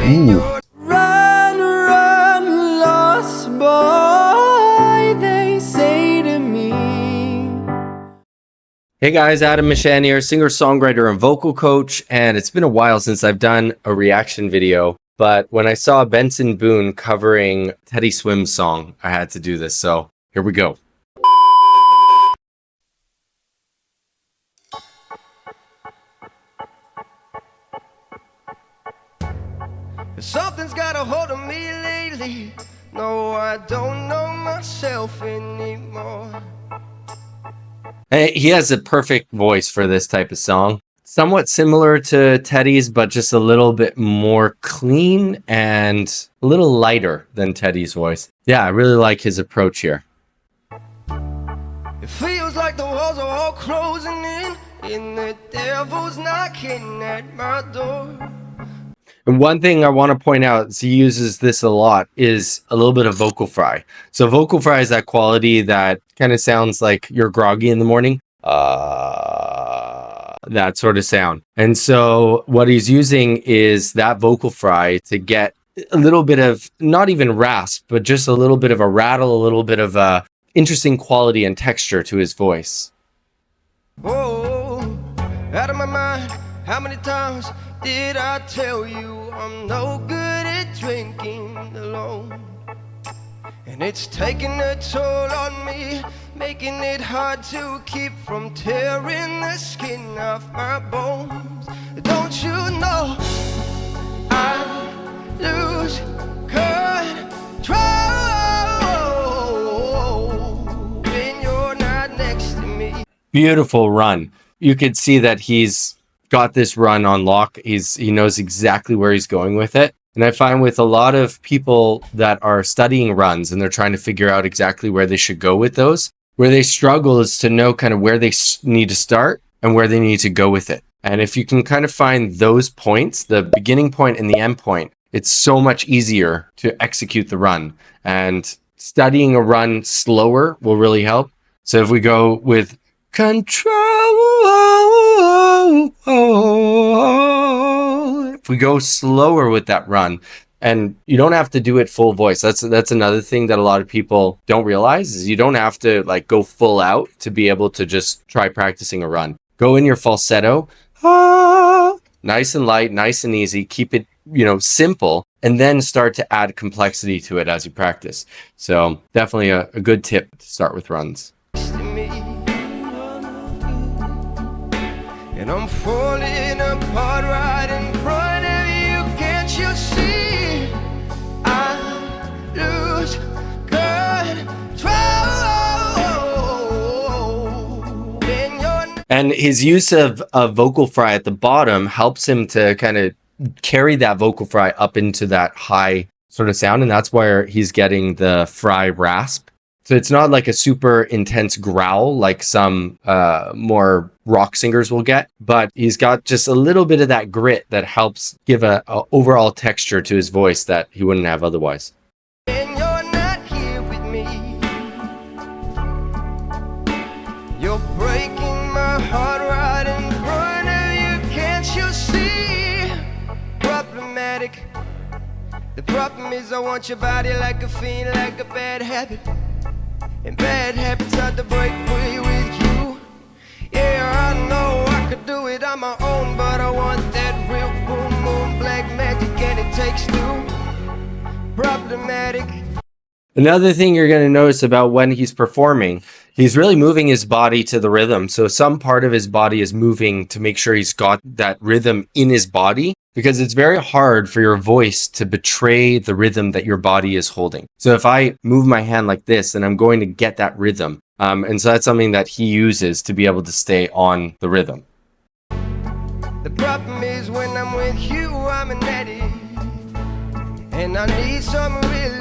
Ooh. Run, run, lost boy, they say to me. Hey guys, Adam Mishan here, singer, songwriter, and vocal coach. And it's been a while since I've done a reaction video, but when I saw Benson Boone covering Teddy Swim's song, I had to do this. So here we go. Something's got a hold of me lately. No, I don't know myself anymore. He has a perfect voice for this type of song. Somewhat similar to Teddy's, but just a little bit more clean and a little lighter than Teddy's voice. Yeah, I really like his approach here. It feels like the walls are all closing in, and the devil's knocking at my door. And one thing I want to point out, is he uses this a lot, is a little bit of vocal fry. So vocal fry is that quality that kind of sounds like you're groggy in the morning. That sort of sound. And so what he's using is that vocal fry to get a little bit of, not even rasp, but just a little bit of a rattle, a little bit of a interesting quality and texture to his voice. Oh, out of my mind, how many times did I tell you I'm no good at drinking alone? And it's taking a toll on me, making it hard to keep from tearing the skin off my bones. Don't you know I lose control when you're not next to me? Beautiful run. You could see that he's got this run on lock. He knows exactly where he's going with it. And I find with a lot of people that are studying runs and they're trying to figure out exactly where they should go with those, where they struggle is to know kind of where they need to start and where they need to go with it. And if you can kind of find those points, the beginning point and the end point, it's so much easier to execute the run. And studying a run slower will really help. So if we go with control, if we go slower with that run, and you don't have to do it full voice. That's another thing that a lot of people don't realize, is you don't have to like go full out to be able to just try practicing a run. Go in your falsetto, nice and light, nice and easy. Keep it, simple, and then start to add complexity to it as you practice. So definitely a good tip to start with runs. And I'm falling apart right in front of you. Can't you see? I lose control when you're... And his use of a vocal fry at the bottom helps him to kind of carry that vocal fry up into that high sort of sound. And that's where he's getting the fry rasp. So it's not like a super intense growl like some more rock singers will get, but he's got just a little bit of that grit that helps give a overall texture to his voice that he wouldn't have otherwise. And you're not here with me. You're breaking my heart right in front of you. Can't you see? Problematic. The problem is I want your body like a fiend, like a bad habit. And bad habits hard to break free with you. Yeah, I know I could do it on my own, but I want that real full moon black magic, and it takes two. Problematic. Another thing you're going to notice about when he's performing, he's really moving his body to the rhythm. So some part of his body is moving to make sure he's got that rhythm in his body, because it's very hard for your voice to betray the rhythm that your body is holding. So if I move my hand like this, then I'm going to get that rhythm. And so that's something that he uses to be able to stay on the rhythm. The problem is when I'm with you, I'm an addict, and I need some relief.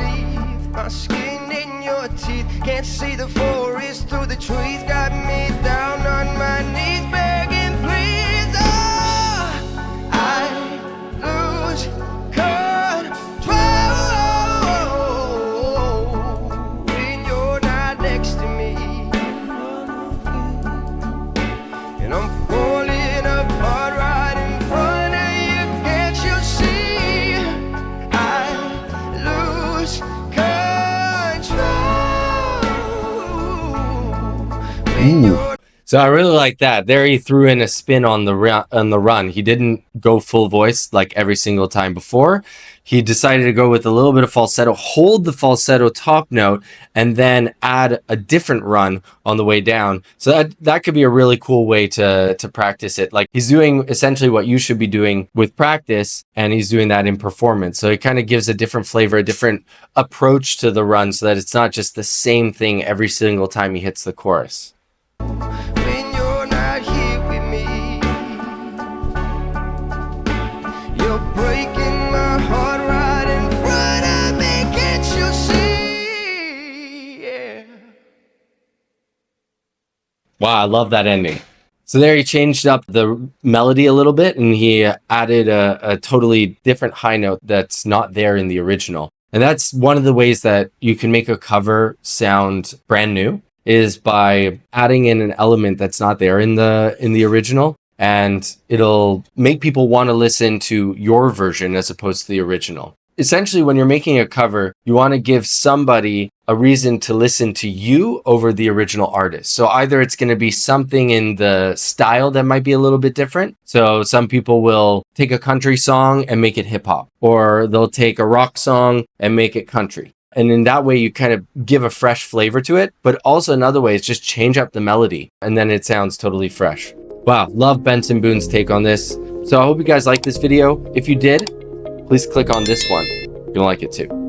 My skin in your teeth, can't see the forest through the trees. Got me down on my knees begging, please. Oh, I lose control when you're not next to me. And I'm falling Ooh. So I really like that. There he threw in a spin on the run. He didn't go full voice like every single time before. He decided to go with a little bit of falsetto, hold the falsetto top note, and then add a different run on the way down. So that could be a really cool way to practice it. Like he's doing essentially what you should be doing with practice, and he's doing that in performance. So it kind of gives a different flavor, a different approach to the run, so that it's not just the same thing every single time he hits the chorus. When you're not here with me, you're breaking my heart right in front of me. Can't you see? Yeah. Wow, I love that ending. So there he changed up the melody a little bit, and he added a totally different high note that's not there in the original. And that's one of the ways that you can make a cover sound brand new, is by adding in an element that's not there in the original, and it'll make people want to listen to your version as opposed to the original. Essentially, when you're making a cover, you want to give somebody a reason to listen to you over the original artist. So either it's going to be something in the style that might be a little bit different. So some people will take a country song and make it hip hop, or they'll take a rock song and make it country. And in that way, you kind of give a fresh flavor to it. But also another way is just change up the melody, and then it sounds totally fresh. Wow, love Benson Boone's take on this. So I hope you guys liked this video. If you did, please click on this one. You'll like it too.